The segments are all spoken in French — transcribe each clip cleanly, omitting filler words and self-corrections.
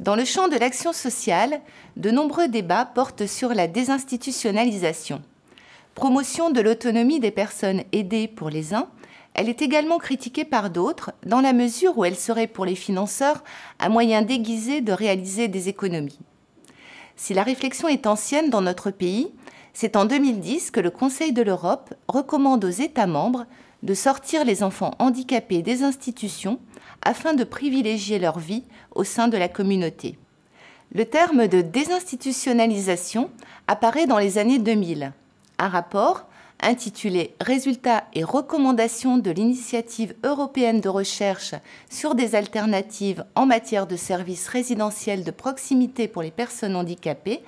Dans le champ de l'action sociale, de nombreux débats portent sur la désinstitutionnalisation. Promotion de l'autonomie des personnes aidées pour les uns, elle est également critiquée par d'autres, dans la mesure où elle serait pour les financeurs un moyen déguisé de réaliser des économies. Si la réflexion est ancienne dans notre pays, c'est en 2010 que le Conseil de l'Europe recommande aux États membres de sortir les enfants handicapés des institutions afin de privilégier leur vie au sein de la communauté. Le terme de désinstitutionnalisation apparaît dans les années 2000. Un rapport intitulé « Résultats et recommandations de l'initiative européenne de recherche sur des alternatives en matière de services résidentiels de proximité pour les personnes handicapées »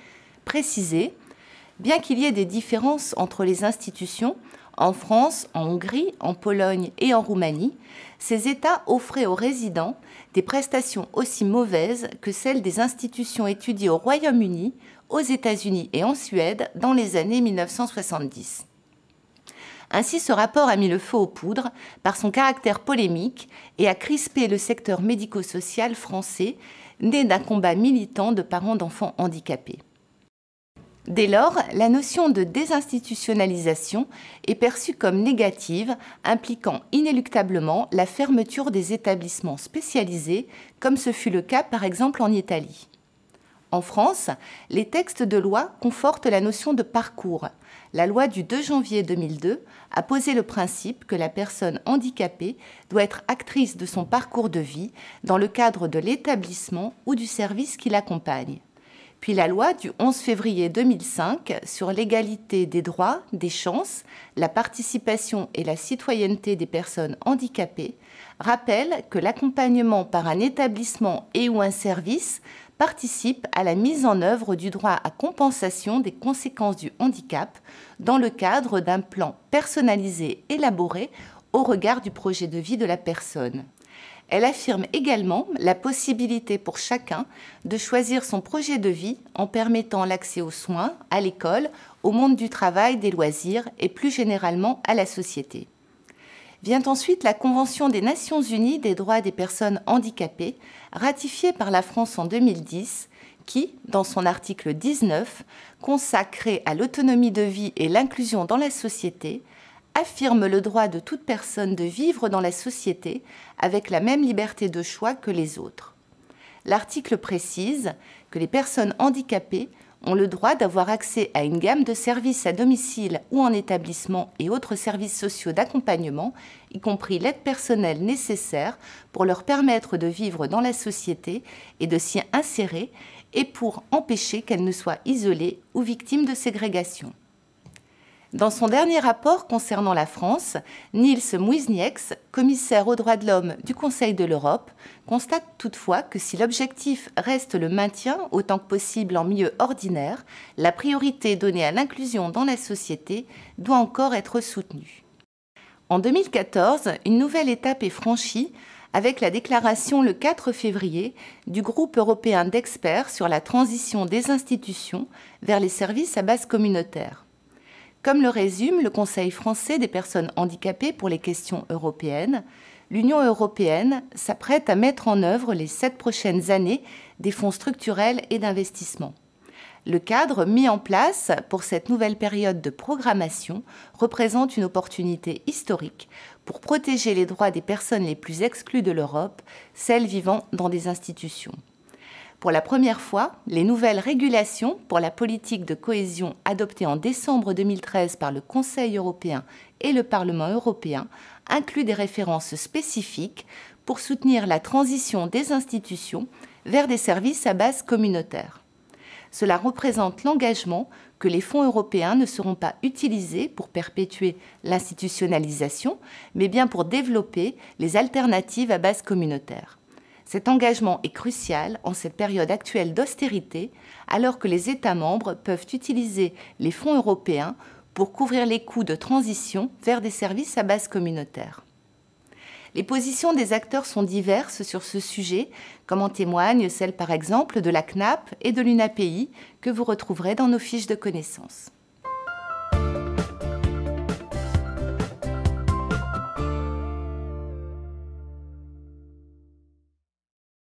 précisait « Bien qu'il y ait des différences entre les institutions, en France, en Hongrie, en Pologne et en Roumanie, ces États offraient aux résidents des prestations aussi mauvaises que celles des institutions étudiées au Royaume-Uni, aux États-Unis et en Suède dans les années 1970. » Ainsi, ce rapport a mis le feu aux poudres par son caractère polémique et a crispé le secteur médico-social français, né d'un combat militant de parents d'enfants handicapés. Dès lors, la notion de désinstitutionnalisation est perçue comme négative, impliquant inéluctablement la fermeture des établissements spécialisés, comme ce fut le cas par exemple en Italie. En France, les textes de loi confortent la notion de parcours. La loi du 2 janvier 2002 a posé le principe que la personne handicapée doit être actrice de son parcours de vie dans le cadre de l'établissement ou du service qui l'accompagne. Puis la loi du 11 février 2005 sur l'égalité des droits, des chances, la participation et la citoyenneté des personnes handicapées rappelle que l'accompagnement par un établissement et ou un service participe à la mise en œuvre du droit à compensation des conséquences du handicap dans le cadre d'un plan personnalisé élaboré au regard du projet de vie de la personne. Elle affirme également la possibilité pour chacun de choisir son projet de vie en permettant l'accès aux soins, à l'école, au monde du travail, des loisirs et plus généralement à la société. Vient ensuite la Convention des Nations Unies des droits des personnes handicapées, ratifiée par la France en 2010, qui, dans son article 19, consacré à l'autonomie de vie et l'inclusion dans la société, affirme le droit de toute personne de vivre dans la société avec la même liberté de choix que les autres. L'article précise que les personnes handicapées ont le droit d'avoir accès à une gamme de services à domicile ou en établissement et autres services sociaux d'accompagnement, y compris l'aide personnelle nécessaire pour leur permettre de vivre dans la société et de s'y insérer et pour empêcher qu'elles ne soient isolées ou victimes de ségrégation. Dans son dernier rapport concernant la France, Nils Muizhnieks, commissaire aux droits de l'homme du Conseil de l'Europe, constate toutefois que si l'objectif reste le maintien autant que possible en milieu ordinaire, la priorité donnée à l'inclusion dans la société doit encore être soutenue. En 2014, une nouvelle étape est franchie avec la déclaration le 4 février du groupe européen d'experts sur la transition des institutions vers les services à base communautaire. Comme le résume le Conseil français des personnes handicapées pour les questions européennes, l'Union européenne s'apprête à mettre en œuvre les 7 prochaines années des fonds structurels et d'investissement. Le cadre mis en place pour cette nouvelle période de programmation représente une opportunité historique pour protéger les droits des personnes les plus exclues de l'Europe, celles vivant dans des institutions. Pour la première fois, les nouvelles régulations pour la politique de cohésion adoptées en décembre 2013 par le Conseil européen et le Parlement européen incluent des références spécifiques pour soutenir la transition des institutions vers des services à base communautaire. Cela représente l'engagement que les fonds européens ne seront pas utilisés pour perpétuer l'institutionnalisation, mais bien pour développer les alternatives à base communautaire. Cet engagement est crucial en cette période actuelle d'austérité, alors que les États membres peuvent utiliser les fonds européens pour couvrir les coûts de transition vers des services à base communautaire. Les positions des acteurs sont diverses sur ce sujet, comme en témoignent celles par exemple de la CNAP et de l'UNAPI que vous retrouverez dans nos fiches de connaissances.